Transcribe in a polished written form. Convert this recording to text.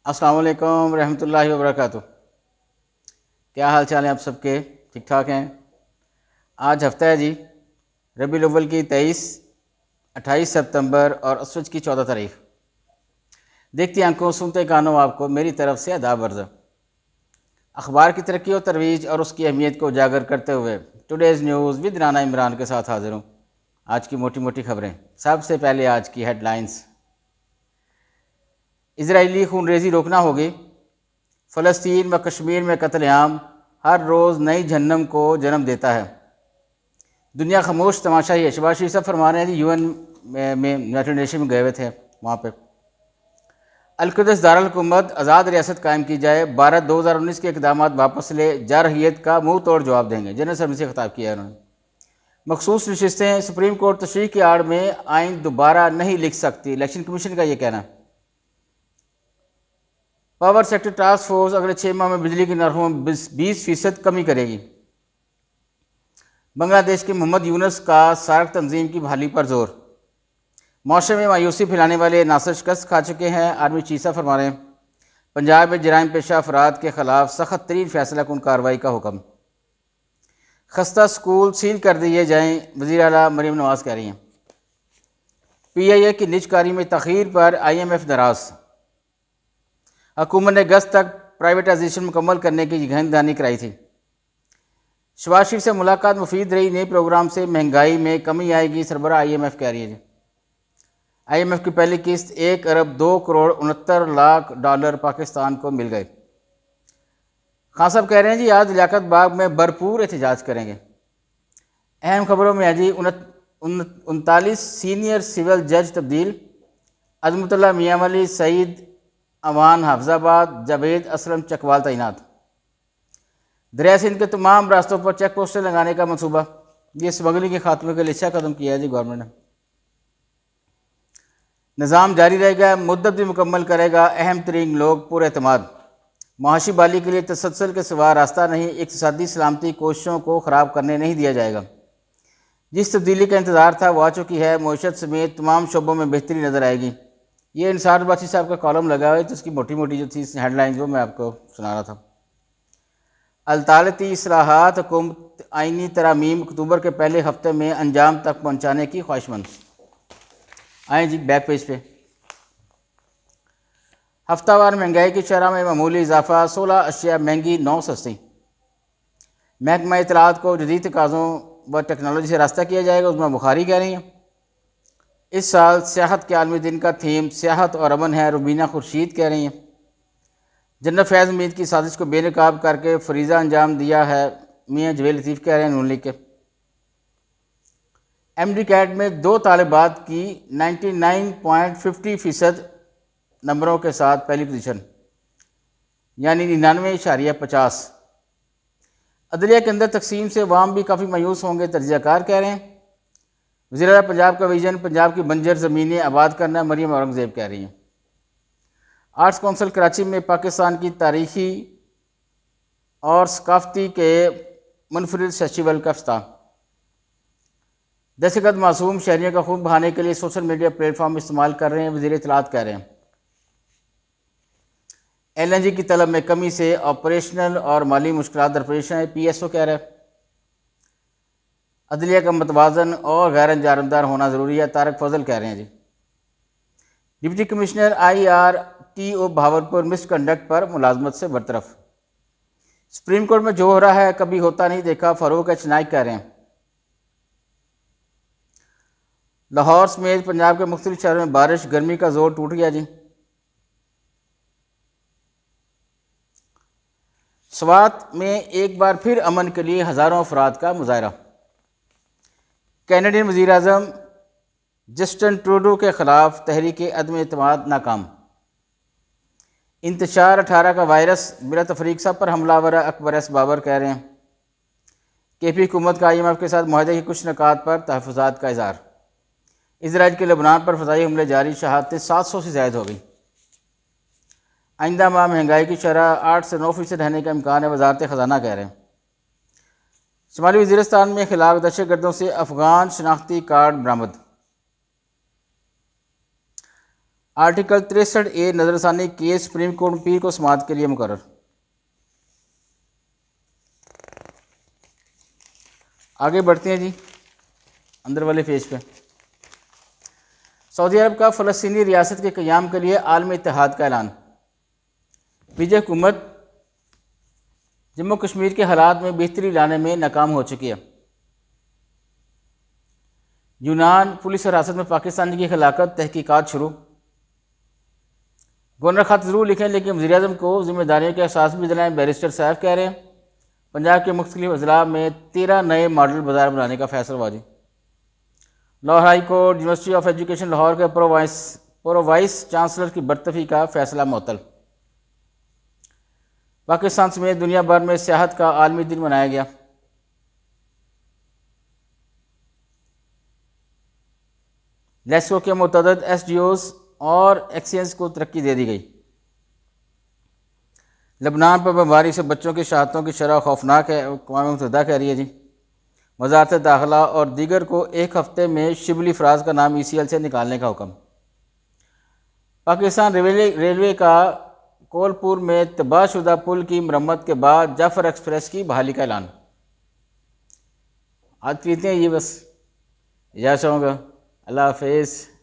अस्सलाम वालेकुम रहमतुल्लाहि व बरकातुहू। क्या हाल चाल है आप सबके? ठीक ठाक हैं? आज हफ्ता है जी रबीउल अव्वल की 23, 28 सितंबर और असवज की 14 तारीख। देखती आंखों सुनते कानों आपको मेरी तरफ से आदाब अर्ज़। अखबार की तरक्की और तरवीज और उसकी अहमियत को उजागर करते हुए today's news with Rana Imran के साथ हाजिर हूँ। आज की मोटी मोटी खबरें। सबसे पहले आज की हेडलाइंस। इजरायली खूनरेज़ी रोकना होगी। फ़लस्तीन व कश्मीर में कत्लेआम हर रोज़ नई जहन्नम को जन्म देता है। दुनिया खामोश तमाशा ही है। शहबाज शरीफ साहब फरमा रहे हैं जी यूएन में यूनाइटेड नेशन में गए हुए थे, वहाँ पे अलकुदस दारुल हुकूमत आज़ाद रियासत कायम की जाए। भारत 2019 के इकदाम वापस ले जारहियत का मुँह तोड़ जवाब देंगे। जनरल असम्बली से खिताब किया उन्होंने। मखसूस नशिस्तें सुप्रीम कोर्ट तशरीह की आड़ में आइन दोबारा नहीं लिख सकती, इलेक्शन कमीशन का ये कहना। पावर सेक्टर टास्क फोर्स अगले 6 माह में बिजली की नरखों में 20% कमी करेगी। बांग्लादेश के मोहम्मद यूनुस का सार्क तंजीम की बहाली पर जोर। मौसम में मायूसी फैलाने वाले नासर शिकस्त खा चुके हैं। आर्मी चीफ साहब फरमा रहे हैं पंजाब में जराइम पेशा अफराद के खिलाफ सख्त तरीन फैसला कुन कार्रवाई का हुक्म। खस्ता स्कूल सील कर दिए जाएँ, वज़ीर आला मरीम नवाज़ कह रही हैं। PIA की निजकारी में तखीर पर IMF नाराज़। हुकूमत ने अगस्त तक प्राइवेटाइजेशन मुकम्मल करने की यकीनदहानी कराई थी। शहबाज शरीफ से मुलाकात मुफीद रही। नए प्रोग्राम से महंगाई में कमी आएगी, सरबराह IMF कह रही है जी। IMF की पहली किस्त 1 अरब 2 करोड़ 69 लाख डॉलर पाकिस्तान को मिल गए। खान साहब कह रहे हैं जी आज लियाकत बाग में भरपूर एहतजाज करेंगे। अहम खबरों में है जी 39 सीनियर सिविल जज तब्दील। अजमतुल्लाह मियां वली, सईद अमान हाफजाबाद, जावेद असलम चकवाल तैनात। दरिया सिंध के तमाम रास्तों पर चेक पोस्टें लगाने का मंसूबा। ये स्मगलिंग के खात्मे के लिए अच्छा कदम किया है जी गवर्नमेंट ने। निज़ाम जारी रहेगा, मुद्दत भी मुकम्मल करेगा अहम तरीन लोग पुरएतमाद। मुआशी बाली के लिए तसलसल के सिवा रास्ता नहीं। इक़्तिसादी सलामती कोशिशों को ख़राब करने नहीं दिया जाएगा। जिस तब्दीली का इंतज़ार था वो आ चुकी है। मईशत समेत तमाम शोबों में बेहतरी नज़र आएगी। ये इंसार बासी साहब का कॉलम लगा हुआ है, तो उसकी मोटी मोटी जो थी हेडलाइंस वो मैं आपको सुना रहा था। अदालती इस्लाहात हुकूमत आइनी तरामीम अक्टूबर के पहले हफ्ते में अंजाम तक पहुँचाने की ख्वाहिशमंद। आए जी बैक पेज पे। हफ्तावार महंगाई की शरह में मामूली इजाफा। 16 अशिया महंगी 9 सस्ती। महकमा इत्तलात को जदीद तकाज़ों व टेक्नोलॉजी से रास्ता किया जाएगा, उसमें बुखारी कह रही हैं। इस साल सियाहत के आलमी दिन का थीम सियाहत और अमन है, रुबीना खुर्शीद कह रही हैं। जनरल फैज़ उम्मीद की साजिश को बेनकाब करके फरीज़ा अंजाम दिया है, मियाँ जवेद लतीफ़ कह रहे हैं नून लीग के। MD कैट में 2 तालिबात की 99.50% नंबरों के साथ पहली पोजीशन, यानी 99.50। अदलिया के अंदर तकसीम से वाम भी काफ़ी मायूस होंगे, तजियाकार कह रहे हैं। वज़ीर आला पंजाब का विजन पंजाब की बंजर ज़मीनें आबाद करना, मरियम औरंगज़ेब कह रही हैं। आर्ट्स कौंसिल कराची में पाकिस्तान की तारीखी और सकाफ़ती के मुनफरिद फेस्टिवल का इफ्तिताह। दहशतगर्द मासूम शहरियों का खून बहाने के लिए सोशल मीडिया प्लेटफॉर्म इस्तेमाल कर रहे हैं, वज़ीर इत्तलात कह रहे हैं। LNG की तलब में कमी से ऑपरेशनल और माली मुश्किलात दरपेश हैं, PSO कह रहा है। अदलिया का मतवाजन और गैर अंजामदार होना ज़रूरी है, तारक फजल कह रहे हैं जी। Deputy commissioner IRTO Bahawalpur misconduct पर मुलाजमत से बरतरफ। सुप्रीम कोर्ट में जो हो रहा है कभी होता नहीं देखा, फारूक H नाइक कह रहे हैं। लाहौर समेत पंजाब के मुख्तलिफ शहरों में बारिश, गर्मी का जोर टूट गया जी। स्वात में एक बार फिर अमन के लिए हज़ारों अफराद का मुजाहरा। कैनेडियन वज़ीर आज़म जस्टिन ट्रूडो के खिलाफ तहरीक अदम एतमाद नाकाम। इंतशार 18 का वायरस बिला तफरीक सब पर हमलावर अकबर एस बाबर कह रहे हैं। KP हुकूमत का IMF के साथ माहदे की कुछ नकात पर तहफ़्फ़ुज़ात का इज़हार। इजराइल के लेबनान पर फ़ज़ाई हमले जारी, शहादतें 700 से ज़ायद हो गई। आइंदा माह महंगाई की शरह 8 से 9% रहने का इम्कान है, वज़ारत ख़जाना कह रहे हैं। शुमाली वज़ीरिस्तान में खिलाफ दहशतगर्दों से अफ़गान शनाख्ती कार्ड बरामद। आर्टिकल 63A नजरसानी केस सुप्रीम कोर्ट में पीर को समाअत के लिए मुकर्रर। आगे बढ़ते हैं जी अंदर वाले पेज पे। सऊदी अरब का फ़लस्तीनी रियासत के क़याम के लिए आलमी इत्तेहाद का ऐलान। पीजे हुकूमत जम्मू कश्मीर के हालात में बेहतरी लाने में नाकाम हो चुकी है। यूनान पुलिस हिरासत में पाकिस्तानी की खिलाफत तहकीकात शुरू। गवर्नर खत ज़रूर लिखें लेकिन वज़ीर आज़म को जिम्मेदारियों के एहसास भी दिलाएं, बैरिस्टर साहब कह रहे हैं। पंजाब के मुख्तलिफ अजला में 13 नए मॉडल बाज़ार बनाने का फैसला वाजी। Lahore high court university of education Lahore के प्रो वाइस चांसलर की बरतरफी का फैसला मुअत्तल। पाकिस्तान समेत दुनिया भर में सियाहत का आलमी दिन मनाया गया। लेस्को के मुतअद्दिद SDOs और एक्सचेंज को तरक्की दे दी गई। लबनान पर बमबारी से बच्चों की शहादतों की शरह खौफनाक है, अक़वाम मुत्तहिदा कह रही है जी। वज़ारत दाखिला और दीगर को एक हफ्ते में शिबली फराज का नाम ECL से निकालने का हुक्म। पाकिस्तान रेलवे का कोलपुर में तबाहशुदा पुल की मरम्मत के बाद जाफर एक्सप्रेस की बहाली का ऐलान। आज पीते हैं ये बस इजाज़त चाहूँगा। अल्लाह हाफ़िज़।